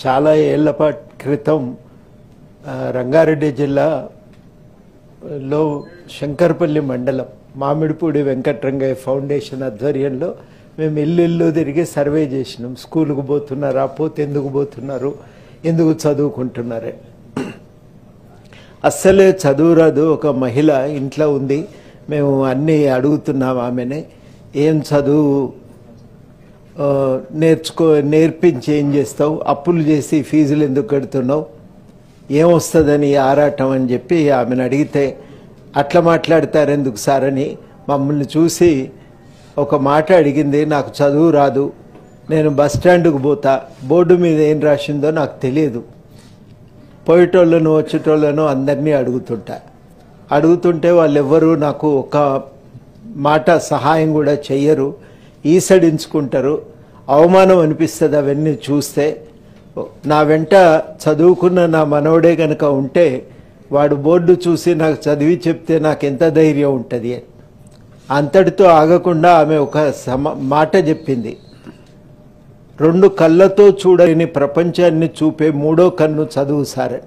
చాలా ఏళ్ల క్రితం రంగారెడ్డి జిల్లాలో శంకర్పల్లి మండలం మామిడిపూడి వెంకటరంగయ్య ఫౌండేషన్ ఆధ్వర్యంలో మేము ఇల్లు తిరిగి సర్వే చేసినాం. స్కూలుకు పోతున్నారా, పోతే ఎందుకు పోతున్నారు, ఎందుకు చదువుకుంటున్నారే. అస్సలే చదువు రాదు. ఒక మహిళ ఇంట్లో ఉంది, మేము అన్నీ అడుగుతున్నాం ఆమెనే, ఏం చదువు నేర్పించి ఏం చేస్తావు, అప్పులు చేసి ఫీజులు ఎందుకు కడుతున్నావు, ఏమొస్తుందని ఆరాటం అని చెప్పి ఆమెను అడిగితే, అట్లా మాట్లాడతారు ఎందుకు సార్ అని మమ్మల్ని చూసి ఒక మాట అడిగింది. నాకు చదువు రాదు, నేను బస్ స్టాండ్కు పోతా, బోర్డు మీద ఏం రాసిందో నాకు తెలియదు, పోయేటోళ్ళను వచ్చేటోళ్ళను అందరినీ అడుగుతుంటే వాళ్ళెవ్వరూ నాకు ఒక మాట సహాయం కూడా చెయ్యరు, ఈసడించుకుంటారు. అవమానం అనిపిస్తుంది అవన్నీ చూస్తే. నా వెంట చదువుకున్న నా మనవడే కనుక ఉంటే వాడు బోర్డు చూసి నాకు చదివి చెప్తే నాకు ఎంత ధైర్యం ఉంటుంది అని. అంతటితో ఆగకుండా ఆమె ఒక మాట చెప్పింది. 2 కళ్ళతో చూడని ప్రపంచాన్ని చూపే 3వ కన్ను చదువు సార్.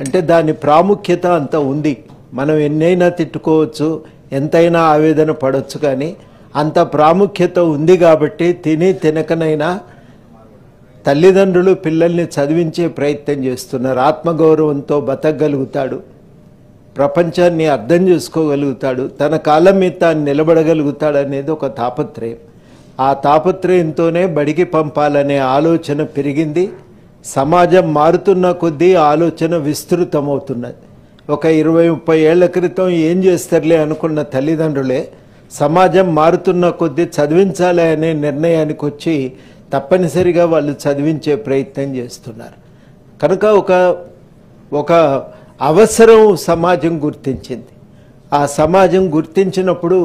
అంటే దాని ప్రాముఖ్యత అంత ఉంది. మనం ఎన్నైనా తిట్టుకోవచ్చు, ఎంతైనా ఆవేదన పడవచ్చు, కానీ అంత ప్రాముఖ్యత ఉంది కాబట్టి తినకనైనా తల్లిదండ్రులు పిల్లల్ని చదివించే ప్రయత్నం చేస్తున్నారు. ఆత్మగౌరవంతో బతకగలుగుతాడు, ప్రపంచాన్ని అర్థం చేసుకోగలుగుతాడు, తన కాళ్ళ మీద తాను నిలబడగలుగుతాడు అనేది ఒక తాపత్రయం. ఆ తాపత్రయంతోనే బడికి పంపాలనే ఆలోచన పెరిగింది. సమాజం మారుతున్న కొద్దీ ఆలోచన విస్తృతమవుతున్నది. ఒక 20-30 ఏళ్ల క్రితం ఏం చేస్తారులే అనుకున్న తల్లిదండ్రులే సమాజం మారుతున్న కొద్దీ చదివించాలి అనే నిర్ణయానికి వచ్చి తప్పనిసరిగా వాళ్ళు చదివించే ప్రయత్నం చేస్తున్నారు. కనుక ఒక అవసరం సమాజం గుర్తించింది. ఆ సమాజం గుర్తించినప్పుడు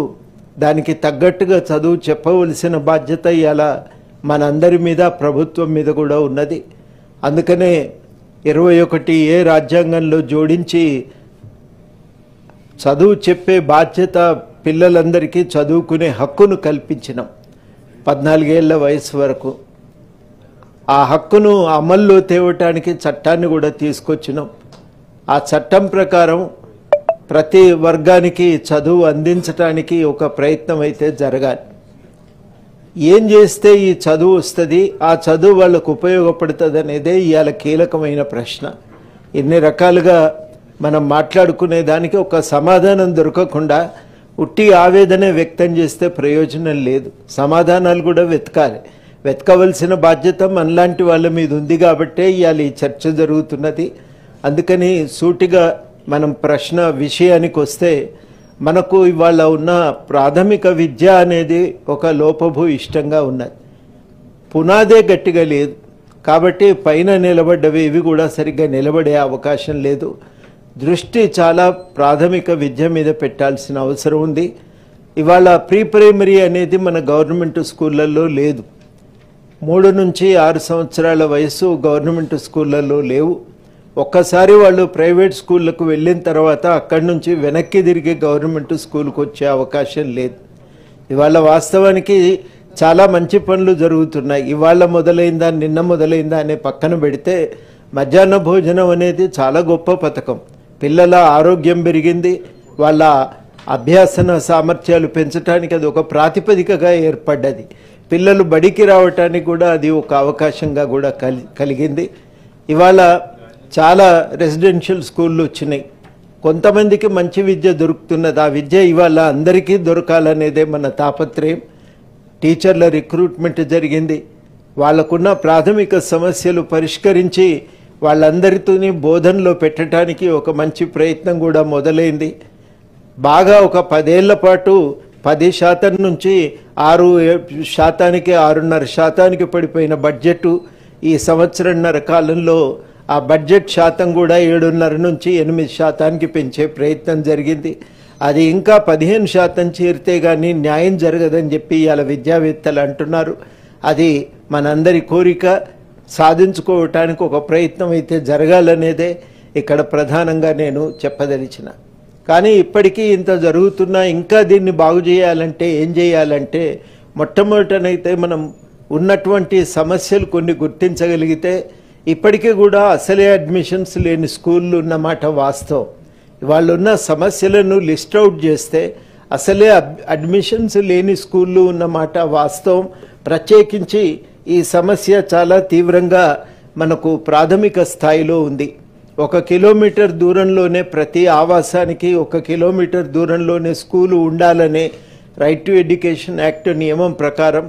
దానికి తగ్గట్టుగా చదువు చెప్పవలసిన బాధ్యత ఇలా మనందరి మీద, ప్రభుత్వం మీద కూడా ఉన్నది. అందుకనే 21A రాజ్యాంగంలో జోడించి చదువు చెప్పే బాధ్యత, పిల్లలందరికీ చదువుకునే హక్కును కల్పించినాం 14 ఏళ్ల వయసు వరకు. ఆ హక్కును అమల్లో తేవటానికి చట్టాన్ని కూడా తీసుకొచ్చినాం. ఆ చట్టం ప్రకారం ప్రతి వర్గానికి చదువు అందించటానికి ఒక ప్రయత్నం అయితే జరగాలి. ఏం చేస్తే ఈ చదువు వస్తుంది, ఆ చదువు వాళ్ళకు ఉపయోగపడుతుంది అనేదే ఇవాళ కీలకమైన ప్రశ్న. ఎన్ని రకాలుగా మనం మాట్లాడుకునే దానికి ఒక సమాధానం దొరకకుండా ఉట్టి ఆవేదన వ్యక్తం చేస్తే ప్రయోజనం లేదు. సమాధానాలు కూడా వెతకవలసిన బాధ్యత మనలాంటి వాళ్ళ మీద ఉంది కాబట్టే ఇవాళ ఈ చర్చ జరుగుతున్నది. అందుకని సూటిగా మనం ప్రశ్న విషయానికి వస్తే, మనకు ఇవాళ ఉన్న ప్రాథమిక విద్య అనేది ఒక లోపభూయిష్టంగా ఉన్నది. పునాదే గట్టిగా లేదు కాబట్టి పైన నిలబడ్డవి ఇవి కూడా సరిగ్గా నిలబడే అవకాశం లేదు. దృష్టి చాలా ప్రాథమిక విద్య మీద పెట్టాల్సిన అవసరం ఉంది. ఇవాళ ప్రీ ప్రైమరీ అనేది మన గవర్నమెంట్ స్కూళ్ళల్లో లేదు. 3 నుంచి 6 సంవత్సరాల వయసు గవర్నమెంట్ స్కూళ్ళల్లో లేవు. ఒక్కసారి వాళ్ళు ప్రైవేట్ స్కూళ్ళకు వెళ్ళిన తర్వాత అక్కడి నుంచి వెనక్కి తిరిగి గవర్నమెంట్ స్కూల్కి వచ్చే అవకాశం లేదు. ఇవాళ వాస్తవానికి చాలా మంచి పనులు జరుగుతున్నాయి. ఇవాళ మొదలైందా నిన్న మొదలైందా అనే పక్కన పెడితే మధ్యాహ్న భోజనం అనేది చాలా గొప్ప పథకం. పిల్లల ఆరోగ్యం పెరిగింది, వాళ్ళ అభ్యాసన సామర్థ్యాలు పెంచడానికి అది ఒక ప్రాతిపదికగా ఏర్పడ్డది. పిల్లలు బడికి రావటానికి కూడా అది ఒక అవకాశంగా కూడా కలిగింది. ఇవాళ చాలా రెసిడెన్షియల్ స్కూళ్ళు వచ్చినాయి. కొంతమందికి మంచి విద్య దొరుకుతున్నది. ఆ విద్య ఇవాళ అందరికీ దొరకాలనేదే మన తాపత్రయం. టీచర్ల రిక్రూట్మెంట్ జరిగింది. వాళ్ళకున్న ప్రాథమిక సమస్యలు పరిష్కరించి వాళ్ళందరితోని బోధనలో పెట్టడానికి ఒక మంచి ప్రయత్నం కూడా మొదలైంది. బాగా ఒక 10 ఏళ్ల పాటు 10% నుంచి 6%, 6.5% పడిపోయిన బడ్జెట్ ఈ సంవత్సరన్నర కాలంలో ఆ బడ్జెట్ శాతం కూడా 7.5 నుంచి 8% పెంచే ప్రయత్నం జరిగింది. అది ఇంకా 15% చేరితే కానీ న్యాయం జరగదని చెప్పి ఇవాళ విద్యావేత్తలు అంటున్నారు. అది మనందరి కోరిక. సాధించుకోవటానికి ఒక ప్రయత్నం అయితే జరగాలనేదే ఇక్కడ ప్రధానంగా నేను చెప్పదలిచిన. కానీ ఇప్పటికీ ఇంత జరుగుతున్నా ఇంకా దీన్ని బాగు చేయాలంటే ఏం చేయాలంటే మొట్టమొదటనైతే మనం ఉన్నటువంటి సమస్యలు కొన్ని గుర్తించగలిగితే ఇప్పటికీ కూడా అసలే అడ్మిషన్స్ లేని స్కూళ్ళు ఉన్నమాట వాస్తవం. వాళ్ళు ఉన్న సమస్యలను లిస్ట్ అవుట్ చేస్తే అసలే అడ్మిషన్స్ లేని స్కూళ్ళు ఉన్నమాట వాస్తవం. ప్రత్యేకించి ఈ సమస్య చాలా తీవ్రంగా మనకు ప్రాథమిక స్థాయిలో ఉంది. 1 కిలోమీటర్ దూరంలోనే ప్రతి ఆవాసానికి 1 కిలోమీటర్ దూరంలోనే స్కూలు ఉండాలనే రైట్ టు ఎడ్యుకేషన్ యాక్ట్ నియమం ప్రకారం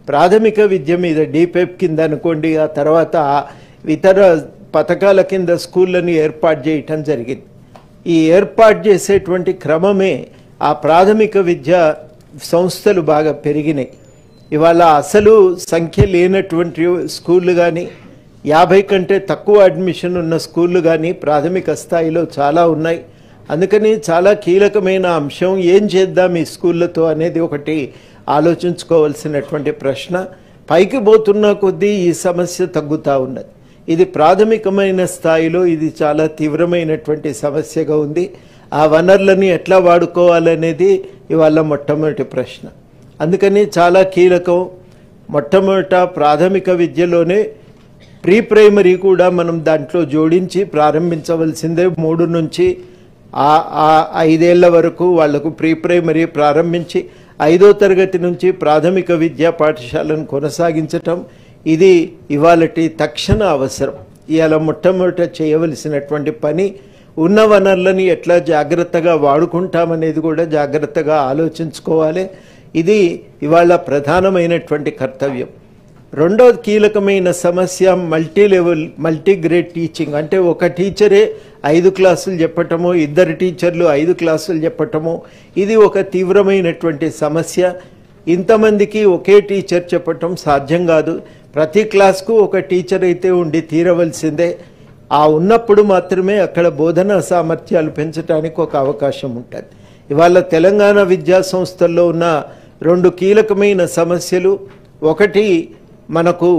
ప్రాథమిక విద్య మీద డిపెప్ కింద అనుకోండి, ఆ తర్వాత ఇతర పథకాల కింద స్కూళ్ళని ఏర్పాటు చేయటం జరిగింది. ఈ ఏర్పాటు చేసేటువంటి క్రమమే ఆ ప్రాథమిక విద్యా సంస్థలు బాగా పెరిగినాయి. ఇవాళ అసలు సంఖ్య లేనటువంటి స్కూళ్ళు కానీ 50 కంటే తక్కువ అడ్మిషన్ ఉన్న స్కూళ్ళు కానీ ప్రాథమిక స్థాయిలో చాలా ఉన్నాయి. అందుకని చాలా కీలకమైన అంశం ఏం చేద్దాం ఈ స్కూళ్ళతో అనేది ఒకటి ఆలోచించుకోవాల్సినటువంటి ప్రశ్న. పైకి పోతున్న కొద్దీ ఈ సమస్య తగ్గుతూ ఉన్నది. ఇది ప్రాథమికమైన స్థాయిలో ఇది చాలా తీవ్రమైనటువంటి సమస్యగా ఉంది. ఆ వనరులని ఎట్లా వాడుకోవాలనేది ఇవాళ మొట్టమొదటి ప్రశ్న. అందుకని చాలా కీలకం. మొట్టమొదట ప్రాథమిక విద్యలోనే ప్రీ ప్రైమరీ కూడా మనం దాంట్లో జోడించి ప్రారంభించవలసిందే. 3 నుంచి 5 ఏళ్ల వరకు వాళ్లకు ప్రీ ప్రైమరీ ప్రారంభించి 5వ తరగతి నుంచి ప్రాథమిక విద్యా పాఠశాలను కొనసాగించటం ఇది ఇవాళటి తక్షణ అవసరం. ఇవాళ మొట్టమొదట చేయవలసినటువంటి పని ఉన్న వనరులని ఎట్లా జాగ్రత్తగా వాడుకుంటామనేది కూడా జాగ్రత్తగా ఆలోచించుకోవాలి. ఇది ఇవాళ ప్రధానమైనటువంటి కర్తవ్యం. రెండో కీలకమైన సమస్య మల్టీగ్రేడ్ టీచింగ్. అంటే ఒక టీచరే 5 క్లాసులు చెప్పటమో, 2 టీచర్లు 5 క్లాసులు చెప్పటమో ఇది ఒక తీవ్రమైనటువంటి సమస్య. ఇంతమందికి ఒకే టీచర్ చెప్పటం సాధ్యం కాదు. ప్రతి క్లాస్కు ఒక టీచర్ అయితే ఉండి తీరవలసిందే. ఆ ఉన్నప్పుడు మాత్రమే అక్కడ బోధనా సామర్థ్యాలు పెంచడానికి ఒక అవకాశం ఉంటుంది. ఇవాళ తెలంగాణ విద్యా సంస్థల్లో ఉన్న 2 కీలకమైన సమస్యలు. ఒకటి, మనకు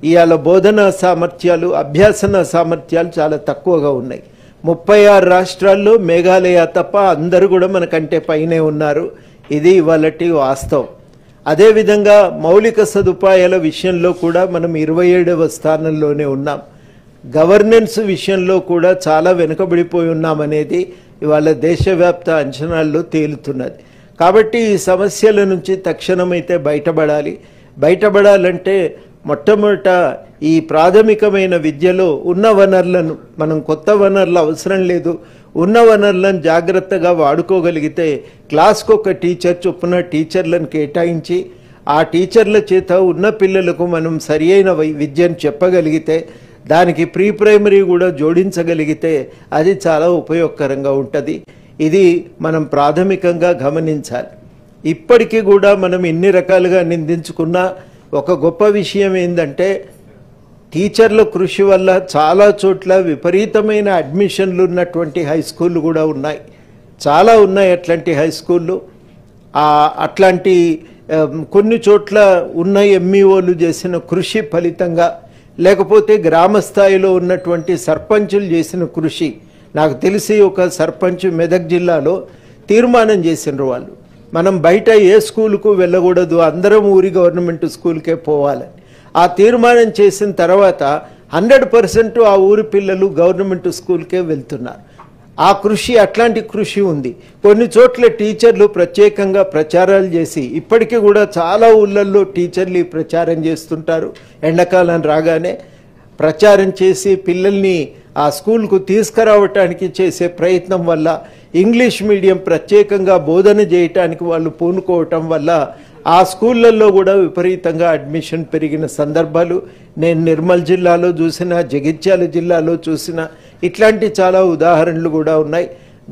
ఇవాళ బోధనా సామర్థ్యాలు, అభ్యాసన సామర్థ్యాలు చాలా తక్కువగా ఉన్నాయి. 36 రాష్ట్రాల్లో మేఘాలయ తప్ప అందరూ కూడా మనకంటే పైనే ఉన్నారు. ఇది ఇవాళటి వాస్తవం. అదేవిధంగా మౌలిక సదుపాయాల విషయంలో కూడా మనం 27వ స్థానంలోనే ఉన్నాం. గవర్నెన్స్ విషయంలో కూడా చాలా వెనుకబడిపోయి ఉన్నామనేది ఇవాళ దేశవ్యాప్త అంచనాల్లో తేలుతున్నది. కాబట్టి ఈ సమస్యల నుంచి తక్షణమైతే బయటపడాలంటే మొట్టమొదట ఈ ప్రాథమికమైన విద్యలో ఉన్న వనరులను, మనం కొత్త వనరులు అవసరం లేదు, ఉన్న వనరులను జాగ్రత్తగా వాడుకోగలిగితే క్లాస్కు ఒక టీచర్ చొప్పున టీచర్లను కేటాయించి ఆ టీచర్ల చేత ఉన్న పిల్లలకు మనం సరి అయిన విద్యను చెప్పగలిగితే, దానికి ప్రీ ప్రైమరీ కూడా జోడించగలిగితే అది చాలా ఉపయోగకరంగా ఉంటుంది. ఇది మనం ప్రాథమికంగా గమనించాలి. ఇప్పటికీ కూడా మనం ఎన్ని రకాలుగా నిందించుకున్నా ఒక గొప్ప విషయం ఏంటంటే టీచర్ల కృషి వల్ల చాలా చోట్ల విపరీతమైన అడ్మిషన్లు ఉన్నటువంటి హై స్కూళ్ళు కూడా ఉన్నాయి. చాలా ఉన్నాయి అట్లాంటి హై స్కూళ్ళు. అట్లాంటి కొన్ని చోట్ల ఉన్న ఎంఈఓలు చేసిన కృషి ఫలితంగా, లేకపోతే గ్రామ స్థాయిలో ఉన్నటువంటి సర్పంచులు చేసిన కృషి. నాకు తెలిసి ఒక సర్పంచ్ మెదక్ జిల్లాలో తీర్మానం చేసినారు వాళ్ళు, మనం బయట ఏ స్కూలుకు వెళ్ళకూడదు, అందరం ఊరి గవర్నమెంట్ స్కూల్కే పోవాలని. ఆ తీర్మానం చేసిన తర్వాత 100% ఆ ఊరి పిల్లలు గవర్నమెంట్ స్కూల్కే వెళ్తున్నారు. ఆ కృషి, అట్లాంటి కృషి ఉంది. కొన్ని చోట్ల టీచర్లు ప్రత్యేకంగా ప్రచారాలు చేసి, ఇప్పటికీ కూడా చాలా ఊళ్ళల్లో టీచర్లు ప్రచారం చేస్తుంటారు. ఎండాకాలం రాగానే ప్రచారం చేసి పిల్లల్ని ఆ స్కూల్కు తీసుకురావటానికి చేసే ప్రయత్నం వల్ల, ఇంగ్లీష్ మీడియం ప్రత్యేకంగా బోధన చేయటానికి వాళ్ళు పూనుకోవటం వల్ల ఆ స్కూళ్ళల్లో కూడా విపరీతంగా అడ్మిషన్ పెరిగిన సందర్భాలు నేను నిర్మల్ జిల్లాలో చూసిన, జగిత్యాల జిల్లాలో చూసిన, ఇట్లాంటి చాలా ఉదాహరణలు కూడా ఉన్నాయి.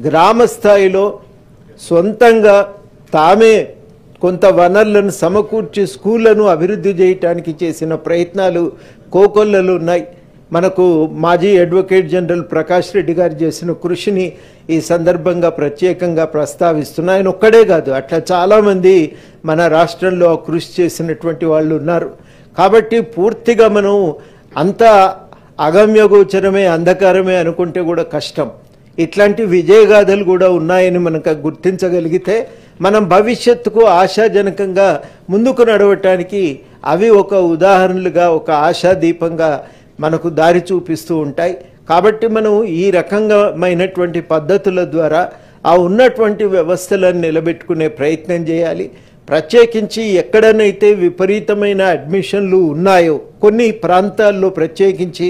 గ్రామ స్థాయిలో సొంతంగా తామే కొంత వనరులను సమకూర్చి స్కూళ్లను అభివృద్ధి చేయటానికి చేసిన ప్రయత్నాలు కోకొల్లలు ఉన్నాయి. మనకు మాజీ అడ్వకేట్ జనరల్ ప్రకాష్ రెడ్డి గారు చేసిన కృషిని ఈ సందర్భంగా ప్రత్యేకంగా ప్రస్తావిస్తున్నా. ఆయన ఒక్కడే కాదు, అట్లా చాలామంది మన రాష్ట్రంలో కృషి చేసినటువంటి వాళ్ళు ఉన్నారు. కాబట్టి పూర్తిగా మనం అంతా అగమ్యగోచరమే, అంధకారమే అనుకుంటే కూడా కష్టం. ఇట్లాంటి విజయగాథలు కూడా ఉన్నాయని మనకు గుర్తించగలిగితే మనం భవిష్యత్తుకు ఆశాజనకంగా ముందుకు నడవటానికి అవి ఒక ఉదాహరణలుగా ఒక ఆశాదీపంగా మనకు దారి చూపిస్తూ ఉంటాయి. కాబట్టి మనం ఈ రకమైనటువంటి పద్ధతుల ద్వారా ఆ ఉన్నటువంటి వ్యవస్థలను నిలబెట్టుకునే ప్రయత్నం చేయాలి. ప్రత్యేకించి ఎక్కడనైతే విపరీతమైన అడ్మిషన్లు ఉన్నాయో కొన్ని ప్రాంతాల్లో, ప్రత్యేకించి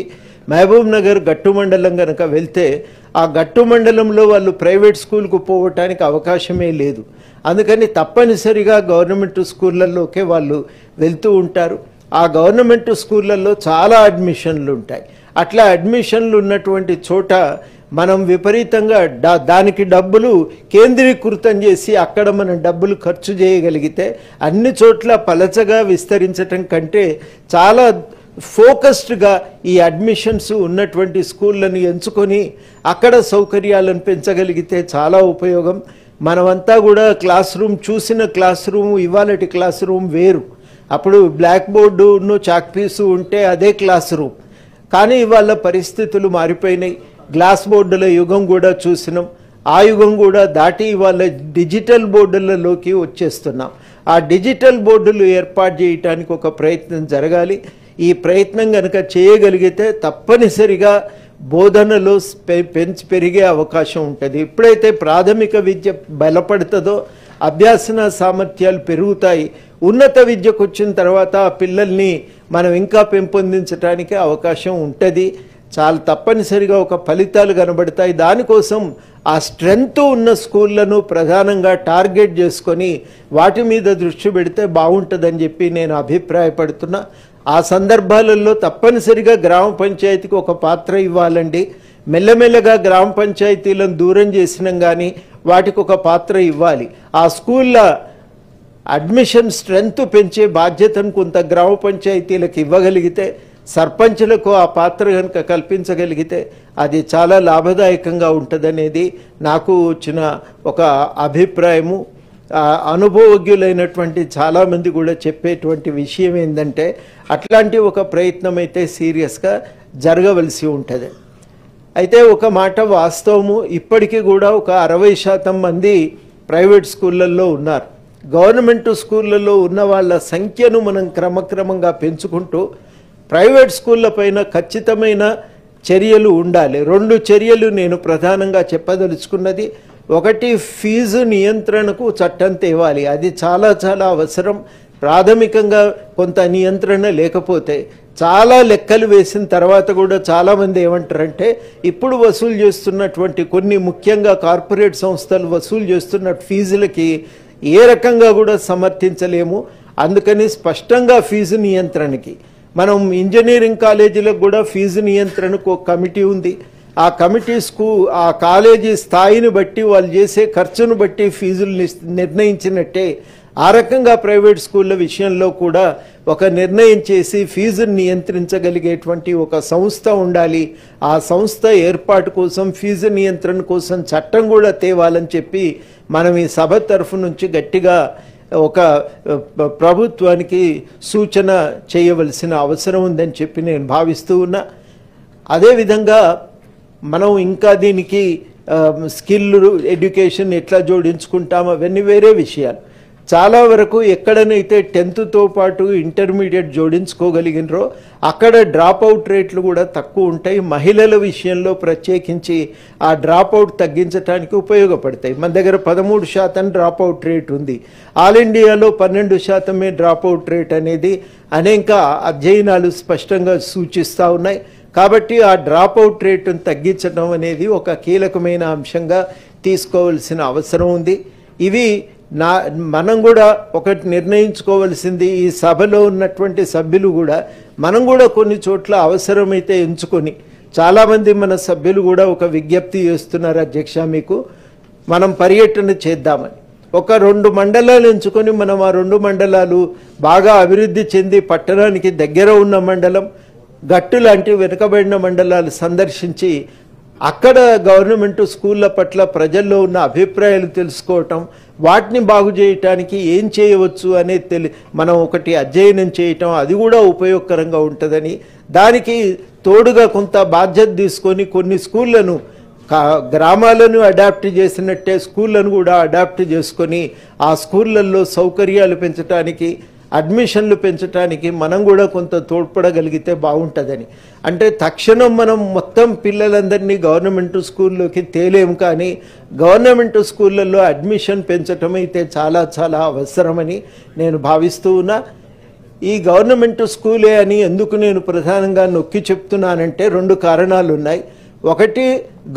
మహబూబ్ నగర్ గట్టు మండలం కనుక వెళ్తే ఆ గట్టు మండలంలో వాళ్ళు ప్రైవేట్ స్కూల్కు పోవటానికి అవకాశమే లేదు. అందుకని తప్పనిసరిగా గవర్నమెంట్ స్కూళ్ళల్లోకే వాళ్ళు వెళ్తూ ఉంటారు. ఆ గవర్నమెంట్ స్కూళ్ళల్లో చాలా అడ్మిషన్లు ఉంటాయి. అట్లా అడ్మిషన్లు ఉన్నటువంటి చోట మనం విపరీతంగా దానికి డబ్బులు కేంద్రీకృతం చేసి అక్కడ మనం డబ్బులు ఖర్చు చేయగలిగితే అన్ని చోట్ల పలచగా విస్తరించటం కంటే చాలా ఫోకస్డ్గా ఈ అడ్మిషన్స్ ఉన్నటువంటి స్కూళ్ళను ఎంచుకొని అక్కడ సౌకర్యాలను పెంచగలిగితే చాలా ఉపయోగం. మనమంతా కూడా క్లాస్ రూమ్ చూసిన క్లాస్ రూమ్ ఇవాళటి క్లాస్ రూమ్ వేరు. అప్పుడు బ్లాక్ బోర్డును చాక్ పీసు ఉంటే అదే క్లాస్ రూమ్. కానీ ఇవాళ పరిస్థితులు మారిపోయినాయి. గ్లాస్ బోర్డుల యుగం కూడా చూసినాం. ఆ యుగం కూడా దాటి ఇవాళ డిజిటల్ బోర్డులలోకి వచ్చేస్తున్నాం. ఆ డిజిటల్ బోర్డులు ఏర్పాటు చేయడానికి ఒక ప్రయత్నం జరగాలి. ఈ ప్రయత్నం కనుక చేయగలిగితే తప్పనిసరిగా బోధనలో పెరిగే అవకాశం ఉంటుంది. ఎప్పుడైతే ప్రాథమిక విద్య బలపడుతుందో అభ్యాసన సామర్థ్యాలు పెరుగుతాయి. ఉన్నత విద్యకు వచ్చిన తర్వాత ఆ పిల్లల్ని మనం ఇంకా పెంపొందించడానికి అవకాశం ఉంటుంది. చాలా తప్పనిసరిగా ఒక ఫలితాలు కనబడతాయి. దానికోసం ఆ స్ట్రెంగ్త్ ఉన్న స్కూళ్లను ప్రధానంగా టార్గెట్ చేసుకొని వాటి మీద దృష్టి పెడితే బాగుంటుందని చెప్పి నేను అభిప్రాయపడుతున్నా. ఆ సందర్భాలలో తప్పనిసరిగా గ్రామ పంచాయతీకి ఒక పాత్ర ఇవ్వాలండి. మెల్లమెల్లగా గ్రామ పంచాయతీలను దూరం చేసినాం కానీ వాటికి ఒక పాత్ర ఇవ్వాలి. ఆ స్కూళ్ళ అడ్మిషన్ స్ట్రెంగ్త్ పెంచే బాధ్యతను కొంత గ్రామ పంచాయతీలకు ఇవ్వగలిగితే, సర్పంచులకు ఆ పాత్ర కనుక కల్పించగలిగితే అది చాలా లాభదాయకంగా ఉంటుందనేది నాకు వచ్చిన ఒక అభిప్రాయము. అనుభవజ్ఞులైనటువంటి చాలామంది కూడా చెప్పేటువంటి విషయం ఏంటంటే అట్లాంటి ఒక ప్రయత్నం అయితే సీరియస్గా జరగవలసి ఉంటుంది. అయితే ఒక మాట వాస్తవము, ఇప్పటికీ కూడా ఒక 60% మంది ప్రైవేట్ స్కూళ్ళల్లో ఉన్నారు. గవర్నమెంట్ స్కూళ్ళల్లో ఉన్న వాళ్ళ సంఖ్యను మనం క్రమక్రమంగా పెంచుకుంటూ ప్రైవేట్ స్కూళ్ళ పైన ఖచ్చితమైన చర్యలు ఉండాలి. 2 చర్యలు నేను ప్రధానంగా చెప్పదలుచుకున్నది. ఒకటి, ఫీజు నియంత్రణకు చట్టం తేవాలి. అది చాలా చాలా అవసరం. ప్రాథమికంగా కొంత నియంత్రణ లేకపోతే చాలా లెక్కలు వేసిన తర్వాత కూడా చాలామంది ఏమంటారంటే ఇప్పుడు వసూలు చేస్తున్నటువంటి కొన్ని ముఖ్యంగా కార్పొరేట్ సంస్థలు వసూలు చేస్తున్న ఫీజులకి ఏ రకంగా కూడా సమర్థించలేము. అందుకని స్పష్టంగా ఫీజు నియంత్రణకి మనం ఇంజనీరింగ్ కాలేజీలకు కూడా ఫీజు నియంత్రణకు ఒక కమిటీ ఉంది. ఆ కమిటీ ఆ కాలేజీ స్థాయిని బట్టి వాళ్ళు చేసే ఖర్చును బట్టి ఫీజులు నిర్ణయించినట్టే ఆ రకంగా ప్రైవేట్ స్కూళ్ళ విషయంలో కూడా ఒక నిర్ణయం చేసి ఫీజును నియంత్రించగలిగేటువంటి ఒక సంస్థ ఉండాలి. ఆ సంస్థ ఏర్పాటు కోసం ఫీజు నియంత్రణ కోసం చట్టం కూడా తేవాలని చెప్పి మనం ఈ సభ తరఫు నుంచి గట్టిగా ఒక ప్రభుత్వానికి సూచన చేయవలసిన అవసరం ఉందని చెప్పి నేను భావిస్తూ ఉన్నా. అదేవిధంగా మనం ఇంకా దీనికి స్కిల్ ఎడ్యుకేషన్ ఎట్లా జోడించుకుంటాం అవన్నీ వేరే విషయాలు. చాలా వరకు ఎక్కడనైతే 10th పాటు ఇంటర్మీడియట్ జోడించుకోగలిగినరో అక్కడ డ్రాప్అవుట్ రేట్లు కూడా తక్కువ ఉంటాయి. మహిళల విషయంలో ప్రత్యేకించి ఆ డ్రాప్అవుట్ తగ్గించడానికి ఉపయోగపడతాయి. మన దగ్గర 13% డ్రాప్అవుట్ రేట్ ఉంది. ఆల్ ఇండియాలో 12% డ్రాప్అవుట్ రేట్ అనేది అనేక అధ్యయనాలు స్పష్టంగా సూచిస్తూ ఉన్నాయి. కాబట్టి ఆ డ్రాప్అవుట్ రేటును తగ్గించడం అనేది ఒక కీలకమైన అంశంగా తీసుకోవాల్సిన అవసరం ఉంది. ఇవి మనం కూడా ఒకటి నిర్ణయించుకోవాల్సింది, ఈ సభలో ఉన్నటువంటి సభ్యులు కూడా మనం కూడా కొన్ని చోట్ల అవసరమైతే ఎంచుకొని, చాలామంది మన సభ్యులు కూడా ఒక విజ్ఞప్తి చేస్తున్నారు, అధ్యక్ష మీకు మనం పర్యటన చేద్దామని. ఒక 2 మండలాలు ఎంచుకొని మనం ఆ 2 మండలాలు బాగా అభివృద్ధి చెంది పట్టణానికి దగ్గర ఉన్న మండలం, గట్టు లాంటి వెనుకబడిన మండలాలు సందర్శించి అక్కడ గవర్నమెంట్ స్కూళ్ళ పట్ల ప్రజల్లో ఉన్న అభిప్రాయాలు తెలుసుకోవటం, వాటిని బాగు చేయటానికి ఏం చేయవచ్చు అనేది మనం ఒకటి అధ్యయనం చేయటం, అది కూడా ఉపయోగకరంగా ఉంటుందని, దానికి తోడుగా కొంత బాధ్యత తీసుకొని కొన్ని స్కూళ్ళను గ్రామాలను అడాప్ట్ చేసినట్టే స్కూళ్ళను కూడా అడాప్ట్ చేసుకొని ఆ స్కూళ్ళల్లో సౌకర్యాలు పెంచడానికి, అడ్మిషన్లు పెంచడానికి మనం కూడా కొంత తోడ్పడగలిగితే బాగుంటుందని. అంటే తక్షణం మనం మొత్తం పిల్లలందరినీ గవర్నమెంట్ స్కూల్లోకి తేలేము, కానీ గవర్నమెంట్ స్కూళ్ళల్లో అడ్మిషన్ పెంచటం అయితే చాలా చాలా అవసరమని నేను భావిస్తూ ఉన్నా. ఈ గవర్నమెంట్ స్కూలే అని ఎందుకు నేను ప్రధానంగా నొక్కి చెప్తున్నానంటే 2 కారణాలు ఉన్నాయి. ఒకటి,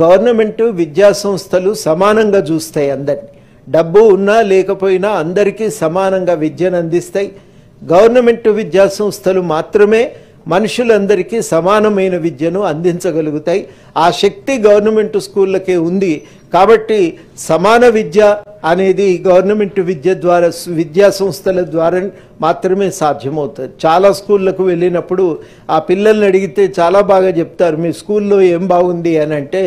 గవర్నమెంట్ విద్యా సంస్థలు సమానంగా చూస్తాయి అందరినీ, డబ్బు ఉన్నా లేకపోయినా అందరికీ సమానంగా విద్యను అందిస్తాయి. గవర్నమెంట్ విద్యా సంస్థలు మాత్రమే మనుషులందరికీ సమానమైన విద్యను అందించగలుగుతాయి. ఆ శక్తి గవర్నమెంట్ స్కూళ్ళకే ఉంది. కాబట్టి సమాన విద్య అనేది గవర్నమెంట్ విద్య ద్వారా, విద్యా సంస్థల ద్వారా మాత్రమే సాధ్యమవుతుంది. చాలా స్కూళ్ళకు వెళ్ళినప్పుడు ఆ పిల్లల్ని అడిగితే చాలా బాగా చెప్తారు, మీ స్కూల్లో ఏం బాగుంది అని. అంటే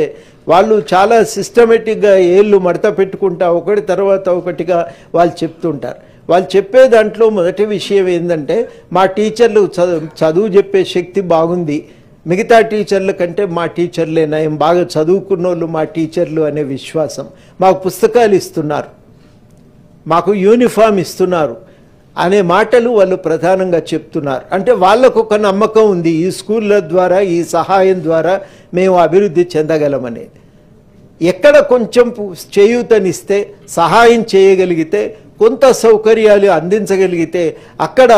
వాళ్ళు చాలా సిస్టమేటిక్గా ఏళ్ళు మడత పెట్టుకుంటా ఒకటి తర్వాత ఒకటిగా వాళ్ళు చెప్తుంటారు. వాళ్ళు చెప్పే దాంట్లో మొదటి విషయం ఏంటంటే, మా టీచర్లు చదువు చెప్పే శక్తి బాగుంది, మిగతా టీచర్ల కంటే మా టీచర్లే నయం, బాగా చదువుకున్న వాళ్ళు మా టీచర్లు అనే విశ్వాసం. మాకు పుస్తకాలు ఇస్తున్నారు, మాకు యూనిఫామ్ ఇస్తున్నారు అనే మాటలు వాళ్ళు ప్రధానంగా చెప్తున్నారు. అంటే వాళ్ళకు ఒక నమ్మకం ఉంది, ఈ స్కూళ్ళ ద్వారా, ఈ సహాయం ద్వారా మేము అభివృద్ధి చెందగలమనేది. ఎక్కడ కొంచెం చేయూతనిస్తే, సహాయం చేయగలిగితే, కొంత సౌకర్యాలు అందించగలిగితే అక్కడ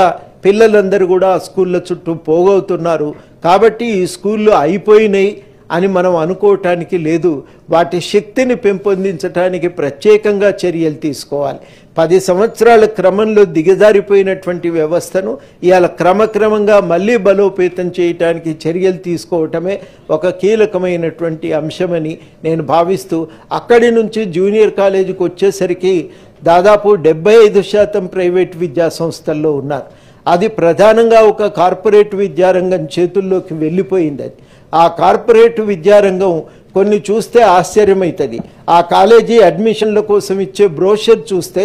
పిల్లలందరూ కూడా స్కూళ్ళ చుట్టూ పోగవుతున్నారు. కాబట్టి ఈ స్కూళ్ళు అయిపోయినాయి అని మనం అనుకోవటానికి లేదు. వాటి శక్తిని పెంపొందించడానికి ప్రత్యేకంగా చర్యలు తీసుకోవాలి. 10 సంవత్సరాల క్రమంలో దిగజారిపోయినటువంటి వ్యవస్థను ఇవాళ క్రమక్రమంగా మళ్ళీ బలోపేతం చేయడానికి చర్యలు తీసుకోవటమే ఒక కీలకమైనటువంటి అంశమని నేను భావిస్తూ, అక్కడి నుంచి జూనియర్ కాలేజీకి వచ్చేసరికి దాదాపు 75% ప్రైవేట్ విద్యా సంస్థల్లో ఉన్నారు. అది ప్రధానంగా ఒక కార్పొరేట్ విద్యారంగం చేతుల్లోకి వెళ్ళిపోయింది. అది ఆ కార్పొరేట్ విద్యారంగం కొన్ని చూస్తే ఆశ్చర్యమవుతుంది. ఆ కాలేజీ అడ్మిషన్ల కోసం ఇచ్చే బ్రోషర్ చూస్తే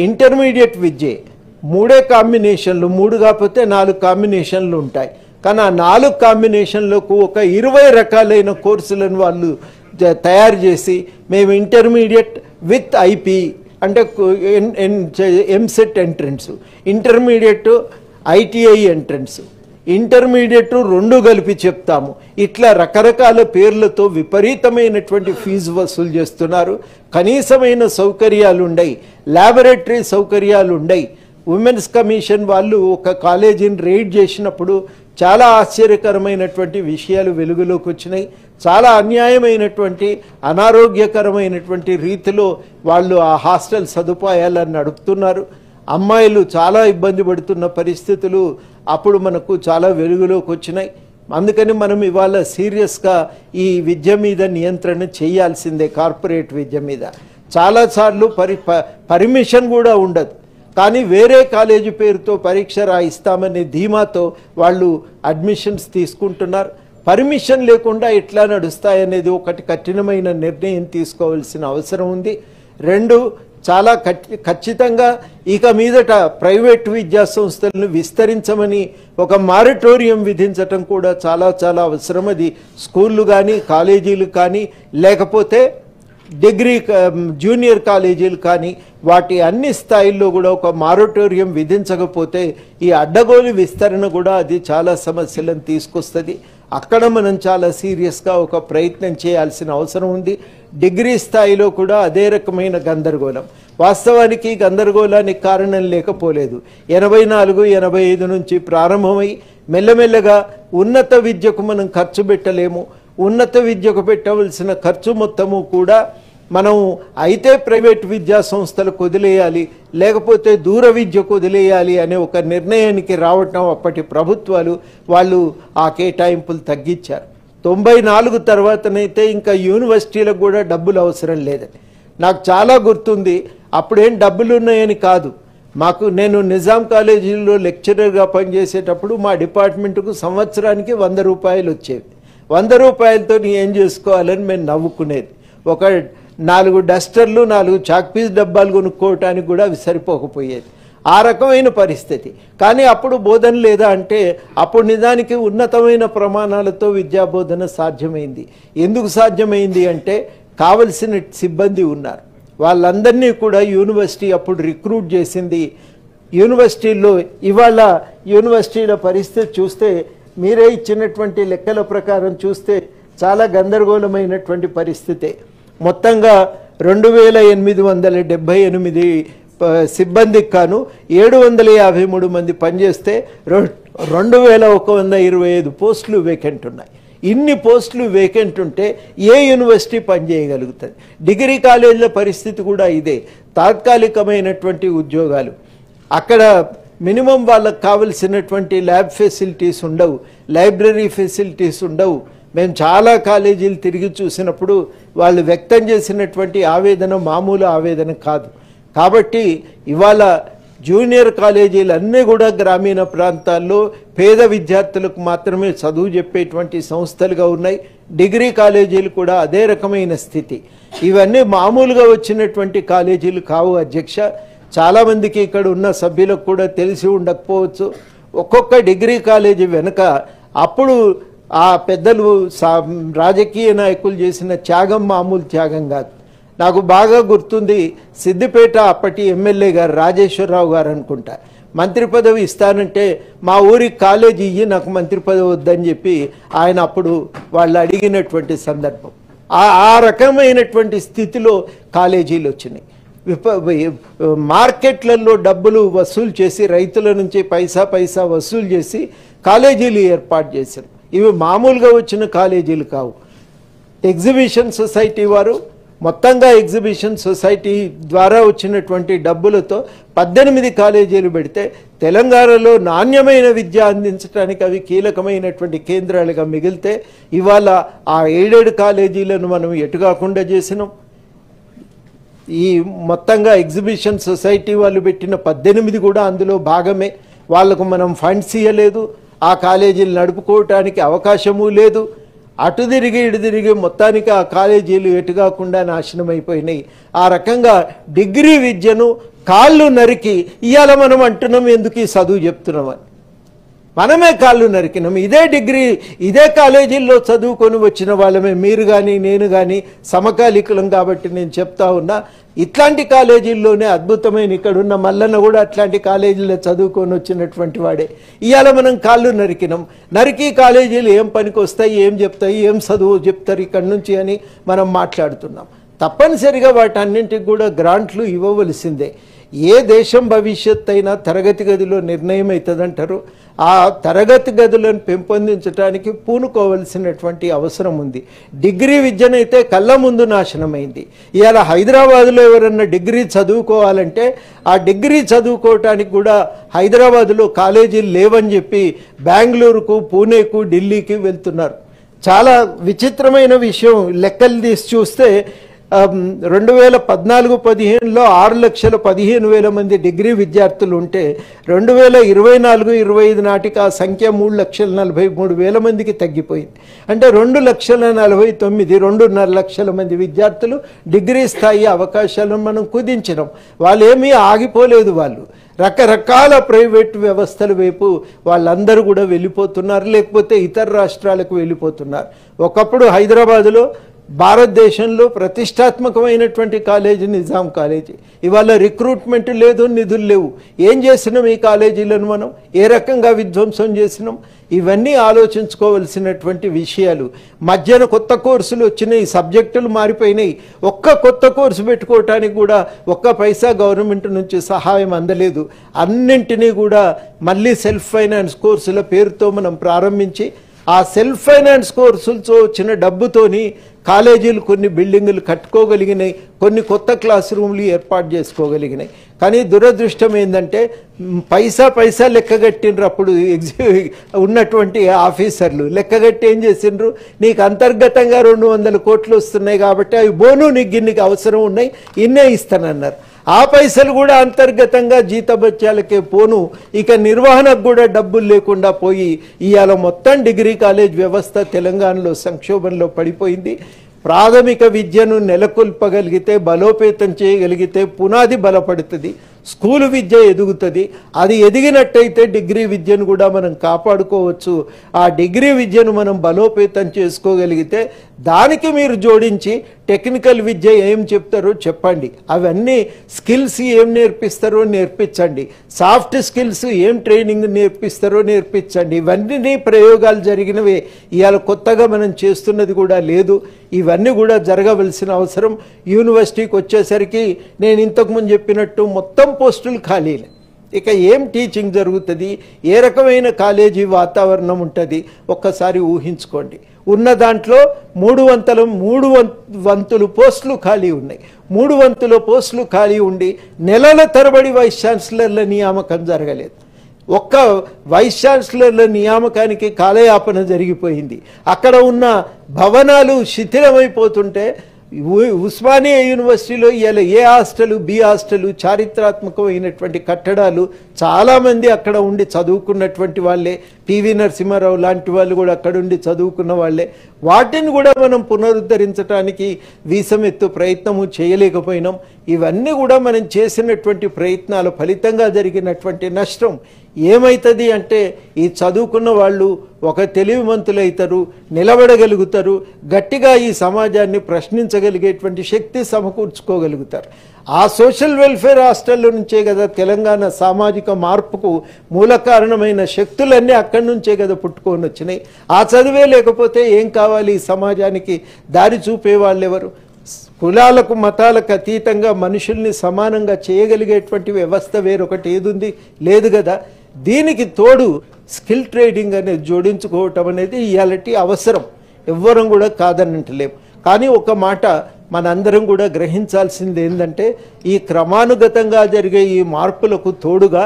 ఇంటర్మీడియట్ విద్య 3 కాంబినేషన్లు, 3 కాకపోతే 4 కాంబినేషన్లు ఉంటాయి. కానీ ఆ 4 కాంబినేషన్లకు ఒక 20 రకాలైన కోర్సులను వాళ్ళు తయారు చేసి, మేము ఇంటర్మీడియట్ విత్ ఐపీ అంటే EAMCET entrance, intermediate ITI entrance, intermediate 2 కలిపి చెప్తాము. ఇట్లా రకరకాల పేర్లతో విపరీతమైనటువంటి ఫీజు వసూలు చేస్తున్నారు. కనీసమైన సౌకర్యాలు ఉండయి, ల్యాబొరేటరీ సౌకర్యాలు ఉండయి. ఉమెన్స్ కమిషన్ వాళ్ళు ఒక కాలేజీని రైడ్ చేసినప్పుడు చాలా ఆశ్చర్యకరమైనటువంటి విషయాలు వెలుగులోకి వచ్చినాయి. చాలా అన్యాయమైనటువంటి, అనారోగ్యకరమైనటువంటి రీతిలో వాళ్ళు ఆ హాస్టల్ సదుపాయాలను నడుపుతున్నారు. అమ్మాయిలు చాలా ఇబ్బంది పడుతున్న పరిస్థితులు అప్పుడు మనకు చాలా వెలుగులోకి వచ్చినాయి. అందుకని మనం ఇవాళ సీరియస్గా ఈ విద్య మీద నియంత్రణ చేయాల్సిందే. కార్పొరేట్ విద్య మీద చాలాసార్లు పర్మిషన్ కూడా ఉండదు, కానీ వేరే కాలేజీ పేరుతో పరీక్ష రాయిస్తామనే ధీమాతో వాళ్ళు అడ్మిషన్స్ తీసుకుంటున్నారు. పర్మిషన్ లేకుండా ఎట్లా నడుస్తాయనేది ఒకటి కఠినమైన నిర్ణయం తీసుకోవాల్సిన అవసరం ఉంది. 2, చాలా ఖచ్చితంగా ఇక మీదట ప్రైవేట్ విద్యా సంస్థలను విస్తరించమని ఒక మారిటోరియం విధించటం కూడా చాలా చాలా అవసరం. అది స్కూళ్ళు కానీ, కాలేజీలు కానీ, లేకపోతే డిగ్రీ జూనియర్ కాలేజీలు కానీ, వాటి అన్ని స్థాయిల్లో కూడా ఒక మారిటోరియం విధించకపోతే ఈ అడ్డగోలు విస్తరణ కూడా అది చాలా సమస్యలను తీసుకొస్తుంది. అక్కడ మనం చాలా సీరియస్గా ఒక ప్రయత్నం చేయాల్సిన అవసరం ఉంది. డిగ్రీ స్థాయిలో కూడా అదే రకమైన గందరగోళం. వాస్తవానికి గందరగోళానికి కారణం లేకపోలేదు. 84, 85 నుంచి ప్రారంభమై మెల్లమెల్లగా ఉన్నత విద్యకు మనం ఖర్చు పెట్టలేము. ఉన్నత విద్యకు పెట్టవలసిన ఖర్చు మొత్తము కూడా మనం అయితే ప్రైవేట్ విద్యా సంస్థలకు వదిలేయాలి, లేకపోతే దూర విద్యకు వదిలేయాలి అనే ఒక నిర్ణయానికి రావటం అప్పటి ప్రభుత్వాలు వాళ్ళు ఆ కేటాయింపులు తగ్గించారు. 94 తర్వాతనైతే ఇంకా యూనివర్సిటీలకు కూడా డబ్బులు అవసరం లేదని నాకు చాలా గుర్తుంది. అప్పుడేం డబ్బులు ఉన్నాయని కాదు, నేను నిజాం కాలేజీలో లెక్చరర్గా పనిచేసేటప్పుడు మా డిపార్ట్మెంట్కు సంవత్సరానికి 100 రూపాయలు వచ్చేవి. 100 రూపాయలతో ఏం చేసుకోవాలని మేము నవ్వుకునేది. ఒక 4 డస్టర్లు, 4 చాక్పీస్ డబ్బాలు కొనుక్కోవటానికి కూడా అవి సరిపోకపోయేది. ఆ రకమైన పరిస్థితి. కానీ అప్పుడు బోధన లేదా అంటే అప్పుడు నిజానికి ఉన్నతమైన ప్రమాణాలతో విద్యాబోధన సాధ్యమైంది. ఎందుకు సాధ్యమైంది అంటే కావలసిన సిబ్బంది ఉన్నారు. వాళ్ళందరినీ కూడా యూనివర్సిటీ అప్పుడు రిక్రూట్ చేసింది యూనివర్సిటీల్లో ఇవాళ యూనివర్సిటీల పరిస్థితి చూస్తే మీరే ఇచ్చినటువంటి లెక్కల ప్రకారం చూస్తే చాలా గందరగోళమైనటువంటి పరిస్థితే. మొత్తంగా 2878 సిబ్బందికి కాను 753 మంది పనిచేస్తే 2125 పోస్టులు వేకెంట్ ఉన్నాయి. ఇన్ని పోస్టులు వేకెంట్ ఉంటే ఏ యూనివర్సిటీ పనిచేయగలుగుతుంది? డిగ్రీ కాలేజీల పరిస్థితి కూడా ఇదే. తాత్కాలికమైనటువంటి ఉద్యోగాలు, అక్కడ మినిమం వాళ్ళకు కావలసినటువంటి ల్యాబ్ ఫెసిలిటీస్ ఉండవు, లైబ్రరీ ఫెసిలిటీస్ ఉండవు. మేము చాలా కాలేజీలు తిరిగి చూసినప్పుడు వాళ్ళు వ్యక్తం చేసినటువంటి ఆవేదన మామూలు ఆవేదన కాదు. కాబట్టి ఇవాళ జూనియర్ కాలేజీలు అన్నీ కూడా గ్రామీణ ప్రాంతాల్లో పేద విద్యార్థులకు మాత్రమే చదువు చెప్పేటువంటి సంస్థలుగా ఉన్నాయి. డిగ్రీ కాలేజీలు కూడా అదే రకమైన స్థితి. ఇవన్నీ మామూలుగా వచ్చినటువంటి కాలేజీలు కావు అధ్యక్ష. చాలామందికి ఇక్కడ ఉన్న సభ్యులకు కూడా తెలిసి ఉండకపోవచ్చు. ఒక్కొక్క డిగ్రీ కాలేజీ వెనుక అప్పుడు ఆ పెద్దలు రాజకీయ నాయకులు చేసిన త్యాగం మామూలు త్యాగం కాదు. నాకు బాగా గుర్తుంది, సిద్దిపేట అప్పటి ఎమ్మెల్యే గారు రాజేశ్వరరావు గారు అనుకుంటా, మంత్రి పదవి ఇస్తానంటే మా ఊరికి కాలేజీ ఇయ్యి, నాకు మంత్రి పదవి వద్దని చెప్పి ఆయన అప్పుడు వాళ్ళు అడిగినటువంటి సందర్భం. ఆ రకమైనటువంటి స్థితిలో కాలేజీలు వచ్చినాయి. మార్కెట్లలో డబ్బులు వసూలు చేసి రైతుల నుంచి పైసా వసూలు చేసి కాలేజీలు ఏర్పాటు చేశారు. ఇవి మామూలుగా వచ్చిన కాలేజీలు కావు. ఎగ్జిబిషన్ సొసైటీ వారు మొత్తంగా ఎగ్జిబిషన్ సొసైటీ ద్వారా వచ్చినటువంటి డబ్బులతో 18 కాలేజీలు పెడితే తెలంగాణలో నాణ్యమైన విద్య అందించడానికి అవి కీలకమైనటువంటి కేంద్రాలుగా మిగిలితే ఇవాళ ఆ ఎయిడెడ్ కాలేజీలను మనం ఎటుకాకుండా చేసినాం. ఈ మొత్తంగా ఎగ్జిబిషన్ సొసైటీ వాళ్ళు పెట్టిన 18 కూడా అందులో భాగమే. వాళ్లకు మనం ఫండ్స్ ఇవ్వలేదు, ఆ కాలేజీలు నడుపుకోవటానికి అవకాశము లేదు. అటు తిరిగి ఇటు తిరిగి మొత్తానికి ఆ కాలేజీలు ఎటుకాకుండా నాశనం అయిపోయినాయి. ఆ రకంగా డిగ్రీ విద్యను కాళ్ళు నరికి ఇవాళ మనం అంటున్నాం ఎందుకు ఈ చదువు చెప్తున్నామని. మనమే కాళ్ళు నరికినాం. ఇదే డిగ్రీ ఇదే కాలేజీల్లో చదువుకొని వచ్చిన వాళ్ళమే, మీరు కానీ నేను కానీ సమకాలీకులం. కాబట్టి నేను చెప్తా ఉన్నా, ఇట్లాంటి కాలేజీల్లోనే అద్భుతమైన ఇక్కడున్న మల్లన్న కూడా అట్లాంటి కాలేజీల్లో చదువుకొని వచ్చినటువంటి వాడే. ఇవాళ మనం కాళ్ళు నరికినాం. నరికి కాలేజీలు ఏం పనికి వస్తాయి, ఏం చెప్తాయి, ఏం చదువు చెప్తారు ఇక్కడి నుంచి అని మనం మాట్లాడుతున్నాం. తప్పనిసరిగా వాటన్నింటికి కూడా గ్రాంట్లు ఇవ్వవలసిందే. ఏ దేశం భవిష్యత్తు అయినా తరగతి గదిలో నిర్ణయం అవుతుందంటారు. ఆ తరగతి గదులను పెంపొందించడానికి పూనుకోవలసినటువంటి అవసరం ఉంది. డిగ్రీ విద్యనైతే కళ్ళ ముందు నాశనమైంది. ఇవాళ హైదరాబాదులో ఎవరన్నా డిగ్రీ చదువుకోవాలంటే ఆ డిగ్రీ చదువుకోవటానికి కూడా హైదరాబాదులో కాలేజీలు లేవని చెప్పి బెంగళూరుకు, పూణేకు, ఢిల్లీకి వెళ్తున్నారు. చాలా విచిత్రమైన విషయం. లెక్కలు తీసి చూస్తే 2014-15లో 6,15,000 మంది డిగ్రీ విద్యార్థులు ఉంటే 2024-25 నాటికి ఆ సంఖ్య 3,43,000 మందికి తగ్గిపోయింది. అంటే 2,49,000 2.5 లక్షల మంది విద్యార్థులు డిగ్రీ స్థాయి అవకాశాలను మనం కుదించినాం. వాళ్ళు ఏమీ ఆగిపోలేదు. వాళ్ళు రకరకాల ప్రైవేట్ వ్యవస్థల వైపు వాళ్ళందరూ కూడా వెళ్ళిపోతున్నారు, లేకపోతే ఇతర రాష్ట్రాలకు వెళ్ళిపోతున్నారు. ఒకప్పుడు హైదరాబాదులో భారతదేశంలో ప్రతిష్టాత్మకమైనటువంటి కాలేజీ నిజాం కాలేజీ. ఇవాళ రిక్రూట్మెంట్ లేదు, నిధులు లేవు. ఏం చేసినాం ఈ కాలేజీలను మనం? ఏ రకంగా విధ్వంసం చేసినాం? ఇవన్నీ ఆలోచించుకోవలసినటువంటి విషయాలు. మధ్యన కొత్త కోర్సులు వచ్చినాయి, సబ్జెక్టులు మారిపోయినాయి. ఒక్క కొత్త కోర్సు పెట్టుకోవటానికి కూడా ఒక్క పైసా గవర్నమెంట్ నుంచి సహాయం అందలేదు. అన్నింటినీ కూడా మళ్ళీ సెల్ఫ్ ఫైనాన్స్ కోర్సుల పేరుతో మనం ప్రారంభించి ఆ సెల్ఫ్ ఫైనాన్స్ కోర్సులతో వచ్చిన డబ్బుతోని కాలేజీలు కొన్ని బిల్డింగులు కట్టుకోగలిగినాయి, కొన్ని కొత్త క్లాస్ రూమ్లు ఏర్పాటు చేసుకోగలిగినాయి. కానీ దురదృష్టం ఏంటంటే పైసా లెక్కగట్టినరు. అప్పుడు ఉన్నటువంటి ఆఫీసర్లు లెక్కగట్టి ఏం చేసిండ్రు, నీకు అంతర్గతంగా 200 కోట్లు వస్తున్నాయి కాబట్టి అవి బోను, నీకు గిన్నికి అవసరం ఉన్నాయి, ఇన్నే ఇస్తానన్నారు. ఆ పైసలు కూడా అంతర్గతంగా జీతభత్యాలకే పోను, ఇక నిర్వహణకు కూడా డబ్బులు లేకుండా పోయి ఇవాళ మొత్తం డిగ్రీ కాలేజ్ వ్యవస్థ తెలంగాణలో సంక్షోభంలో పడిపోయింది. ప్రాథమిక విద్యను నెలకొల్పగలిగితే, బలోపేతం చేయగలిగితే పునాది బలపడుతుంది, స్కూలు విద్య ఎదుగుతుంది. అది ఎదిగినట్టయితే డిగ్రీ విద్యను కూడా మనం కాపాడుకోవచ్చు. ఆ డిగ్రీ విద్యను మనం బలోపేతం చేసుకోగలిగితే దానికి మీరు జోడించి టెక్నికల్ విద్య ఏం చెప్తారో చెప్పండి, అవన్నీ స్కిల్స్ ఏం నేర్పిస్తారో నేర్పించండి, సాఫ్ట్ స్కిల్స్ ఏం ట్రైనింగ్ నేర్పిస్తారో నేర్పించండి. ఇవన్నీ ప్రయోగాలు జరిగినవే, ఇవాళ కొత్తగా మనం చేస్తున్నది కూడా లేదు. ఇవన్నీ కూడా జరగవలసిన అవసరం. యూనివర్సిటీకి వచ్చేసరికి నేను ఇంతకుముందు చెప్పినట్టు మొత్తం పోస్టులు ఖాళీలే. ఇక ఏం టీచింగ్ జరుగుతుంది, ఏ రకమైన కాలేజీ వాతావరణం ఉంటుంది ఒక్కసారి ఊహించుకోండి. ఉన్న దాంట్లో 3 వంతులు పోస్టులు ఖాళీ ఉన్నాయి. 3 వంతుల పోస్టులు ఖాళీ ఉండి నెలల తరబడి వైస్ ఛాన్సలర్ల నియామకం జరగలేదు. ఒక్క వైస్ ఛాన్సలర్ల నియామకానికి కాలయాపన జరిగిపోయింది. అక్కడ ఉన్న భవనాలు శిథిలమైపోతుంటే ఉస్మానియా యూనివర్సిటీలో ఇవాళ ఏ హాస్టల్, బి హాస్టల్, చారిత్రాత్మకమైనటువంటి కట్టడాలు, చాలామంది అక్కడ ఉండి చదువుకున్నటువంటి వాళ్ళే, పివి నరసింహారావు లాంటి వాళ్ళు కూడా అక్కడ ఉండి చదువుకున్న వాళ్ళే. వాటిని కూడా మనం పునరుద్ధరించడానికి వీసమెత్తు ప్రయత్నము చేయలేకపోయినాం. ఇవన్నీ కూడా మనం చేసినటువంటి ప్రయత్నాల ఫలితంగా జరిగినటువంటి నష్టం ఏమవుతుంది అంటే, ఈ చదువుకున్న వాళ్ళు ఒక తెలివిమంతులైతారు, నిలబడగలుగుతారు, గట్టిగా ఈ సమాజాన్ని ప్రశ్నించగలిగేటువంటి శక్తి సమకూర్చుకోగలుగుతారు. ఆ సోషల్ వెల్ఫేర్ హాస్టల్లో నుంచే కదా తెలంగాణ సామాజిక మార్పుకు మూల కారణమైన శక్తులన్నీ అక్కడి నుంచే కదా పుట్టుకొని వచ్చినాయి. ఆ చదివే లేకపోతే ఏం కావాలి ఈ సమాజానికి? దారి చూపే వాళ్ళు ఎవరు? కులాలకు మతాలకు అతీతంగా మనుషుల్ని సమానంగా చేయగలిగేటువంటి వ్యవస్థ వేరొకటి ఏదుంది? లేదు కదా. దీనికి తోడు స్కిల్ ట్రేడింగ్ అనేది జోడించుకోవటం అనేది ఇయాలటి అవసరం, ఎవ్వరం కూడా కాదనంటలేం. కానీ ఒక మాట మనందరం కూడా గ్రహించాల్సింది ఏంటంటే, ఈ క్రమానుగతంగా జరిగే ఈ మార్పులకు తోడుగా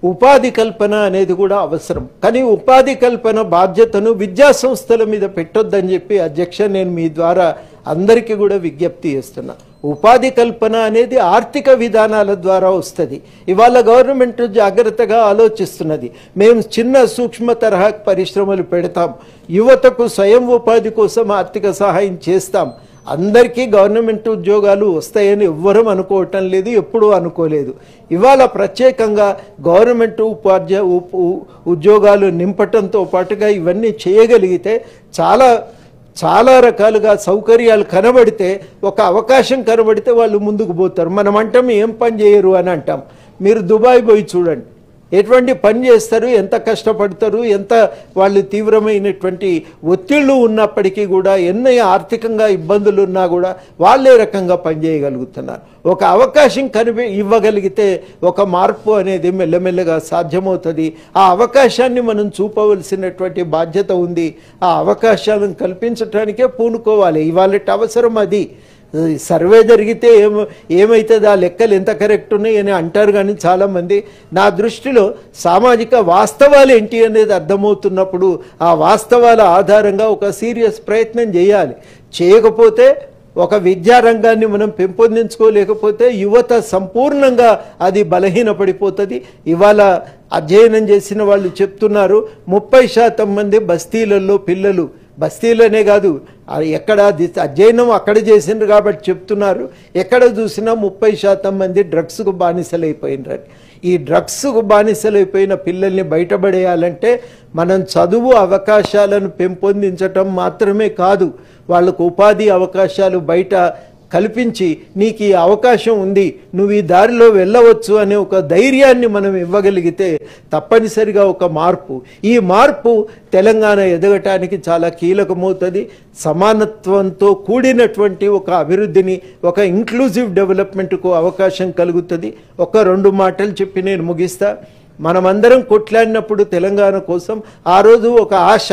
ఉపాధి కల్పన అనేది కూడా అవసరం. కానీ ఉపాధి కల్పన బాధ్యతను విద్యా సంస్థల మీద పెట్టొద్దని చెప్పి అధ్యక్ష నేను మీ ద్వారా అందరికీ కూడా విజ్ఞప్తి చేస్తున్నా. ఉపాధి కల్పన అనేది ఆర్థిక విధానాల ద్వారా వస్తుంది. ఇవాళ గవర్నమెంట్ జాగ్రత్తగా ఆలోచిస్తున్నది. మేము చిన్న సూక్ష్మ తరహా పరిశ్రమలు పెడతాం, యువతకు స్వయం ఉపాధి కోసం ఆర్థిక సహాయం చేస్తాం. అందరికీ గవర్నమెంట్ ఉద్యోగాలు వస్తాయని ఎవ్వరూ అనుకోవటం లేదు, ఎప్పుడూ అనుకోలేదు. ఇవాళ ప్రత్యేకంగా గవర్నమెంట్ ఉద్యోగాలు నింపటంతో పాటుగా ఇవన్నీ చేయగలిగితే చాలా రకాలుగా సౌకర్యాలు కనబడితే, ఒక అవకాశం కనబడితే వాళ్ళు ముందుకు పోతారు. మనం అంటాం ఏం పని చేయరు అని అంటాం. మీరు దుబాయ్ పోయి చూడండి, ఎటువంటి పని చేస్తారు, ఎంత కష్టపడతారు, ఎంత వాళ్ళు తీవ్రమైనటువంటి ఒత్తిళ్ళు ఉన్నప్పటికీ కూడా, ఎన్ని ఆర్థికంగా ఇబ్బందులు ఉన్నా కూడా వాళ్ళే రకంగా పనిచేయగలుగుతున్నారు. ఒక అవకాశం ఇవ్వగలిగితే ఒక మార్పు అనేది మెల్లమెల్లగా సాధ్యమవుతుంది. ఆ అవకాశాన్ని మనం చూపవలసినటువంటి బాధ్యత ఉంది. ఆ అవకాశాలను కల్పించడానికే పూనుకోవాలి. ఇవాళ అవసరం అది. సర్వే జరిగితే ఏమవుతుంది, ఆ లెక్కలు ఎంత కరెక్ట్ ఉన్నాయి అని అంటారు. కానీ చాలామంది నా దృష్టిలో సామాజిక వాస్తవాలు ఏంటి అనేది అర్థమవుతున్నప్పుడు ఆ వాస్తవాల ఆధారంగా ఒక సీరియస్ ప్రయత్నం చేయాలి. చేయకపోతే ఒక విద్యారంగాన్ని మనం పెంపొందించుకోలేకపోతే యువత సంపూర్ణంగా అది బలహీనపడిపోతుంది. ఇవాళ అధ్యయనం చేసిన వాళ్ళు చెప్తున్నారు, 30% మంది బస్తీలలో పిల్లలు, బస్తీలనే కాదు ఎక్కడ అధ్యయనం అక్కడ చేసిండ్రు కాబట్టి చెప్తున్నారు, ఎక్కడ చూసినా 30% మంది డ్రగ్స్కు బానిసలైపోయినారు. ఈ డ్రగ్స్కు బానిసలైపోయిన పిల్లల్ని బయటపడేయాలంటే మనం చదువు అవకాశాలను పెంపొందించటం మాత్రమే కాదు, వాళ్ళకు ఉపాధి అవకాశాలు బయట కల్పించి నీకు ఈ అవకాశం ఉంది, నువ్వు ఈ దారిలో వెళ్ళవచ్చు అనే ఒక ధైర్యాన్ని మనం ఇవ్వగలిగితే తప్పనిసరిగా ఒక మార్పు, ఈ మార్పు తెలంగాణ ఎదగటానికి చాలా కీలకమవుతుంది. సమానత్వంతో కూడినటువంటి ఒక అభివృద్ధిని, ఒక ఇంక్లూజివ్ డెవలప్మెంట్కు అవకాశం కలుగుతుంది. ఒక 2 మాటలు చెప్పి నేను ముగిస్తా. మనమందరం కొట్లాడినప్పుడు తెలంగాణ కోసం ఆ రోజు ఒక ఆశ,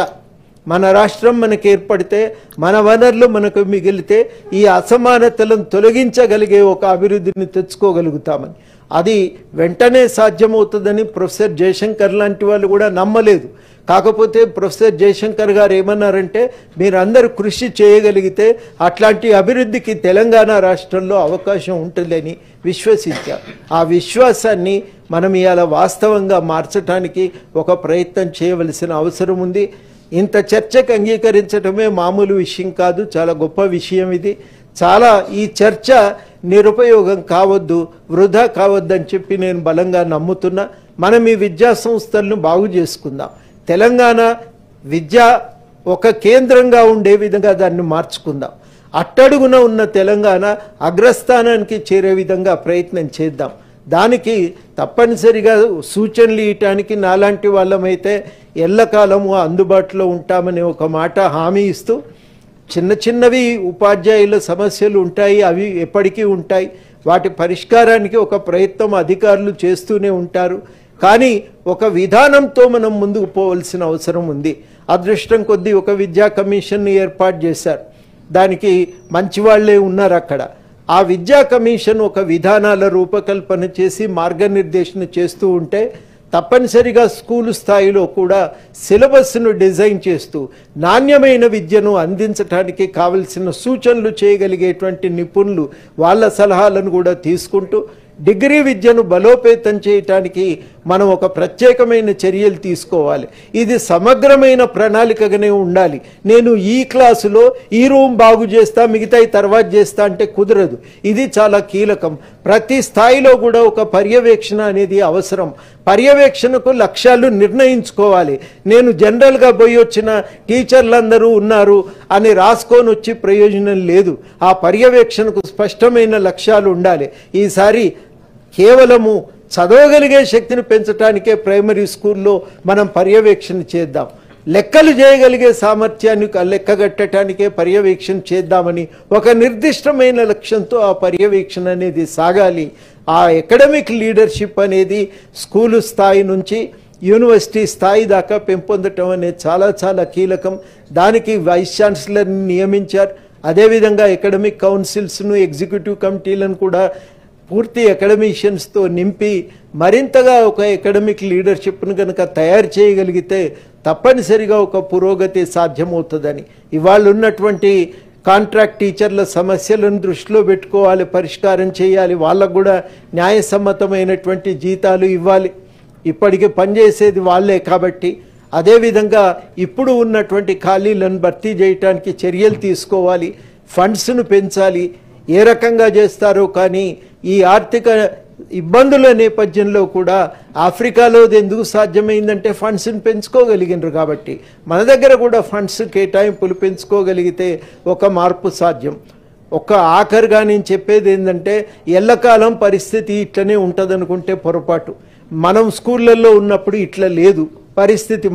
మన రాష్ట్రం మనకు ఏర్పడితే, మన వనరులు మనకు మిగిలితే ఈ అసమానతలను తొలగించగలిగే ఒక అభివృద్ధిని తెచ్చుకోగలుగుతామని. అది వెంటనే సాధ్యమవుతుందని ప్రొఫెసర్ జయశంకర్ లాంటి వాళ్ళు కూడా నమ్మలేదు. కాకపోతే ప్రొఫెసర్ జయశంకర్ గారు ఏమన్నారంటే, మీరందరూ కృషి చేయగలిగితే అట్లాంటి అభివృద్ధికి తెలంగాణ రాష్ట్రంలో అవకాశం ఉంటుందని విశ్వసించారు. ఆ విశ్వాసాన్ని మనం ఇవాళ వాస్తవంగా మార్చడానికి ఒక ప్రయత్నం చేయవలసిన అవసరం ఉంది. ఇంత చర్చకు అంగీకరించడమే మామూలు విషయం కాదు, చాలా గొప్ప విషయం ఇది. ఈ చర్చ నిరుపయోగం కావద్దు, వృధా కావద్దని చెప్పి నేను బలంగా నమ్ముతున్నా. మనం ఈ విద్యా సంస్థలను బాగు చేసుకుందాం. తెలంగాణ విద్య ఒక కేంద్రంగా ఉండే విధంగా దాన్ని మార్చుకుందాం. అట్టడుగున ఉన్న తెలంగాణ అగ్రస్థానానికి చేరే విధంగా ప్రయత్నం చేద్దాం. దానికి తప్పనిసరిగా సూచనలు ఇవ్వటానికి నాలాంటి వాళ్ళమైతే ఎల్లకాలము అందుబాటులో ఉంటామని ఒక మాట హామీ ఇస్తూ, చిన్న చిన్నవి ఉపాధ్యాయుల సమస్యలు ఉంటాయి, అవి ఎప్పటికీ ఉంటాయి. వాటి పరిష్కారానికి ఒక ప్రయత్నం అధికారులు చేస్తూనే ఉంటారు. కానీ ఒక విధానంతో మనం ముందుకు పోవాల్సిన అవసరం ఉంది. అదృష్టం కొద్దీ ఒక విద్యా కమిషన్ను ఏర్పాటు చేశారు. దానికి మంచి వాళ్ళే ఉన్నారు అక్కడ. ఆ విద్యా కమిషన్ ఒక విధానాల రూపకల్పన చేసి మార్గనిర్దేశన చేస్తూ ఉంటే, తప్పనిసరిగా స్కూలు స్థాయిలో కూడా సిలబస్ను డిజైన్ చేస్తూ నాణ్యమైన విద్యను అందించడానికి కావలసిన సూచనలు చేయగలిగేటువంటి నిపుణులు వాళ్ళ సలహాలను కూడా తీసుకుంటూ డిగ్రీ విద్యను బలోపేతం చేయటానికి మనం ఒక ప్రత్యేకమైన చర్యలు తీసుకోవాలి. ఇది సమగ్రమైన ప్రణాళికగానే ఉండాలి. నేను ఈ క్లాసులో ఈ రూమ్ బాగు చేస్తా, మిగతాయి తర్వాత చేస్తా అంటే కుదరదు. ఇది చాలా కీలకం. ప్రతి స్థాయిలో కూడా ఒక పర్యవేక్షణ అనేది అవసరం. పర్యవేక్షణకు లక్ష్యాలు నిర్ణయించుకోవాలి. నేను జనరల్గా పోయి వచ్చిన టీచర్లందరూ ఉన్నారు అని రాసుకొని వచ్చి ప్రయోజనం లేదు. ఆ పర్యవేక్షణకు స్పష్టమైన లక్ష్యాలు ఉండాలి. ఈసారి కేవలము చదవగలిగే శక్తిని పెంచడానికే ప్రైమరీ స్కూల్లో మనం పర్యవేక్షణ చేద్దాం. లెక్కలు చేయగలిగే సామర్థ్యాన్ని లెక్కగట్టడానికే పర్యవేక్షణ చేద్దామని ఒక నిర్దిష్టమైన లక్ష్యంతో ఆ పర్యవేక్షణ అనేది సాగాలి. ఆ అకాడమిక్ లీడర్షిప్ అనేది స్కూలు స్థాయి నుంచి యూనివర్సిటీ స్థాయి దాకా పెంపొందటం అనేది చాలా చాలా కీలకం. దానికి వైస్ ఛాన్సలర్ని నియమించారు. అదేవిధంగా అకాడమిక్ కౌన్సిల్స్ను, ఎగ్జిక్యూటివ్ కమిటీలను కూడా పూర్తి అకాడమిషియన్స్తో నింపి మరింతగా ఒక అకాడమిక్ లీడర్షిప్ను కనుక తయారు చేయగలిగితే తప్పనిసరిగా ఒక పురోగతి సాధ్యమవుతుందని. ఇవాళ ఉన్నటువంటి కాంట్రాక్ట్ టీచర్ల సమస్యలను దృష్టిలో పెట్టుకోవాలి, పరిష్కారం చేయాలి. వాళ్ళకు కూడా న్యాయసమ్మతమైనటువంటి జీతాలు ఇవ్వాలి. ఇప్పటికి పనిచేసేది వాళ్ళే కాబట్టి. అదేవిధంగా ఇప్పుడు ఉన్నటువంటి ఖాళీలను భర్తీ చేయడానికి చర్యలు తీసుకోవాలి. ఫండ్స్ను పెంచాలి. ఏ రకంగా చేస్తారో కానీ ఈ ఆర్థిక ఇబ్బందుల నేపథ్యంలో కూడా ఆఫ్రికాలో ఎందుకు సాధ్యమైందంటే ఫండ్స్ని పెంచుకోగలిగినారు కాబట్టి. మన దగ్గర కూడా ఫండ్స్ కేటాయింపులు పెంచుకోగలిగితే ఒక మార్పు సాధ్యం. ఒక ఆఖరిగా నేను చెప్పేది ఏంటంటే, ఎల్లకాలం పరిస్థితి ఇట్లనే ఉంటుంది అనుకుంటే పొరపాటు. మనం స్కూళ్ళల్లో ఉన్నప్పుడు ఇట్లా లేదు. పరిస్థితి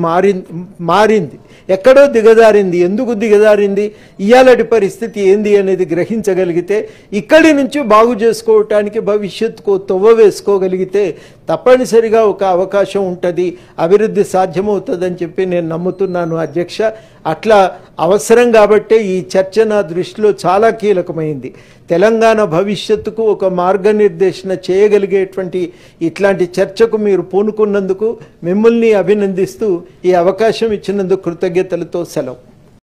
మారింది, ఎక్కడో దిగజారింది. ఎందుకు దిగజారింది, ఇయాలటి పరిస్థితి ఏంది అనేది గ్రహించగలిగితే, ఇక్కడి నుంచి బాగు చేసుకోవటానికి భవిష్యత్తుకు తొవ్వ వేసుకోగలిగితే తప్పనిసరిగా ఒక అవకాశం ఉంటుంది, అభివృద్ధి సాధ్యమవుతుందని చెప్పి నేను నమ్ముతున్నాను అధ్యక్ష. అట్లా అవసరం కాబట్టే ఈ చర్చ నా దృష్టిలో చాలా కీలకమైంది. తెలంగాణ భవిష్యత్తుకు ఒక మార్గనిర్దేశన చేయగలిగేటువంటి ఇట్లాంటి చర్చకు మీరు పూనుకున్నందుకు మిమ్మల్ని అభినందిస్తూ ఈ అవకాశం ఇచ్చినందుకు కృతజ్ఞతలతో సెలవు.